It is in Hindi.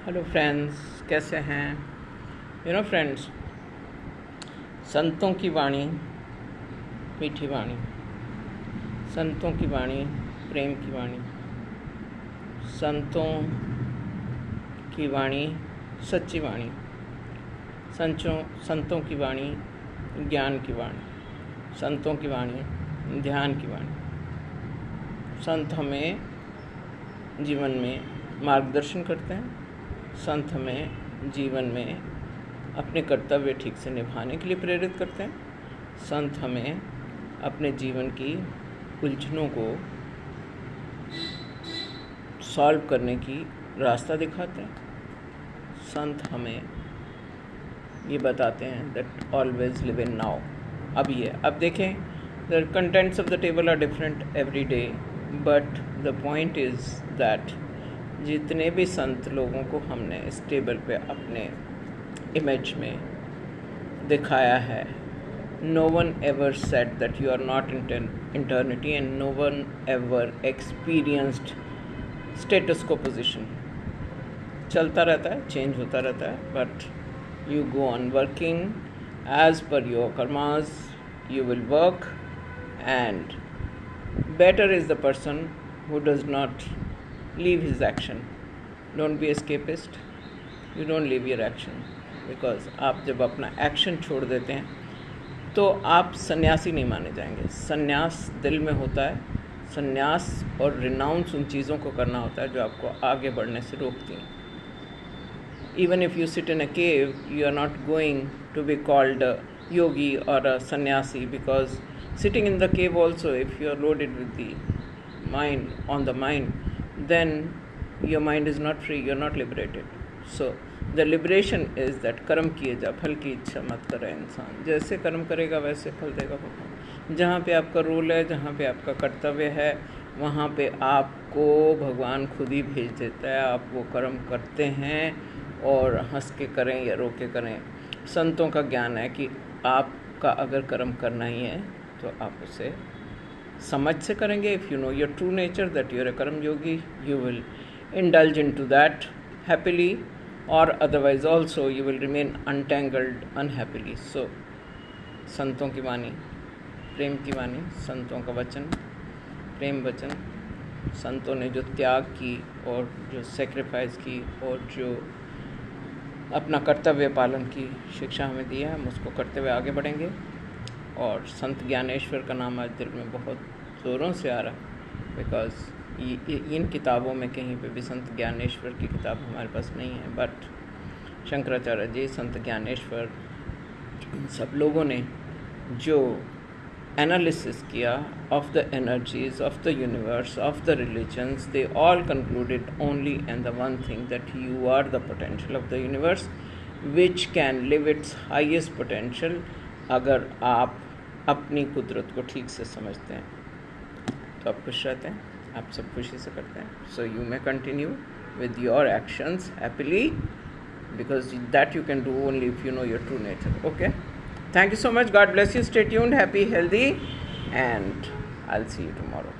हेलो फ्रेंड्स, कैसे हैं? फ्रेंड्स, संतों की वाणी मीठी वाणी, संतों की वाणी प्रेम की वाणी, संतों की वाणी सच्ची वाणी, संतों की वाणी ज्ञान की वाणी, संतों की वाणी ध्यान की वाणी। संत हमें जीवन में मार्गदर्शन करते हैं। संत हमें जीवन में अपने कर्तव्य ठीक से निभाने के लिए प्रेरित करते हैं। संत हमें अपने जीवन की उलझनों को सॉल्व करने की रास्ता दिखाते हैं। संत हमें ये बताते हैं that always live in now. अब देखें, the contents of the table are different every day, but the point is that जितने भी संत लोगों को हमने इस टेबल पे अपने इमेज में दिखाया है, no one ever said that you are not eternity and no one ever experienced status को पोजिशन। चलता रहता है, चेंज होता रहता है, but you go on working as per your karmas. You will work and better is the person who does not leave his action. Don't be escapist. You don't leave your action, because आप जब अपना एक्शन छोड़ देते हैं तो आप सन्यासी नहीं माने जाएंगे। सन्यास दिल में होता है। सन्यास और रिनाउंस उन चीज़ों को करना होता है जो आपको आगे बढ़ने से रोकती हैं। Even if you sit in a cave, you are not going to be called a yogi or a sannyasi, because sitting in the cave also, if you are loaded with the mind on the mind, then your mind is not free, you are not liberated. So the liberation is that कर्म किए जा, फल की इच्छा मत करे इंसान। जैसे कर्म करेगा वैसे फल देगा भगवान। जहाँ पे आपका रोल है, जहाँ पे आपका कर्तव्य है, वहाँ पे आपको भगवान खुद ही भेज देता है। आप वो कर्म करते हैं, और हंस के करें या रो के करें। संतों का ज्ञान है कि आपका अगर कर्म करना ही है तो आप उसे समझ से करेंगे। If you know your true nature that you are a karma yogi, you will indulge in to that happily, और otherwise also you will remain untangled unhappily. So संतों की वाणी प्रेम की वाणी, संतों का वचन प्रेम वचन। संतों ने जो त्याग की और जो सेक्रीफाइस की और जो अपना कर्तव्य पालन की शिक्षा हमें दी है, हम उसको करते हुए आगे बढ़ेंगे। और संत ज्ञानेश्वर का नाम आज दिल में बहुत ज़ोरों से आ रहा है, बिकॉज इन किताबों में कहीं पे भी संत ज्ञानेश्वर की किताब हमारे पास नहीं है, बट शंकराचार्य जी, संत ज्ञानेश्वर, इन सब लोगों ने जो एनालिसिस किया of the energies of the universe, of the religions, they all concluded only and the one thing, that you are the potential of the universe which can live its highest potential अगर आप अपनी कुदरत को ठीक से समझते हैं तो आप खुश रहते हैं, आप सब खुशी से करते हैं। So you may continue with your actions happily, because that you can do only if you know your true nature. Okay, thank you so much. God bless you. Stay tuned, happy, healthy, and I'll see you tomorrow.